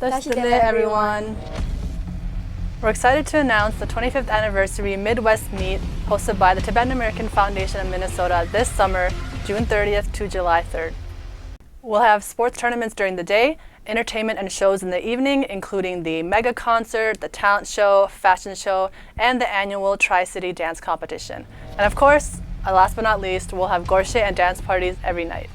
Dashidele, everyone! We're excited to announce the 25th anniversary Midwest Meet hosted by the Tibetan American Foundation of Minnesota this summer, June 30th to July 3rd. We'll have sports tournaments during the day, entertainment and shows in the evening, including the mega concert, the talent show, fashion show, and the annual Tri-City dance competition. And of course, last but not least, we'll have gorshe and dance parties every night.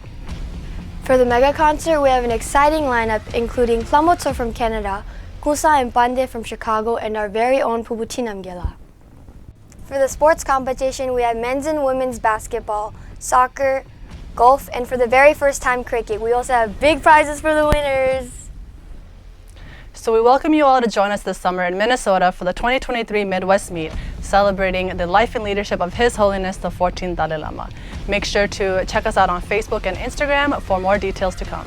For the mega concert, we have an exciting lineup including Klamotso from Canada, Kusa and Pande from Chicago, and our very own Pubutinam Gela. For the sports competition, we have men's and women's basketball, soccer, golf, and for the very first time cricket. We also have big prizes for the winners. So we welcome you all to join us this summer in Minnesota for the 2023 Midwest Meet, celebrating the life and leadership of His Holiness the 14th Dalai Lama. Make sure to check us out on Facebook and Instagram for more details to come.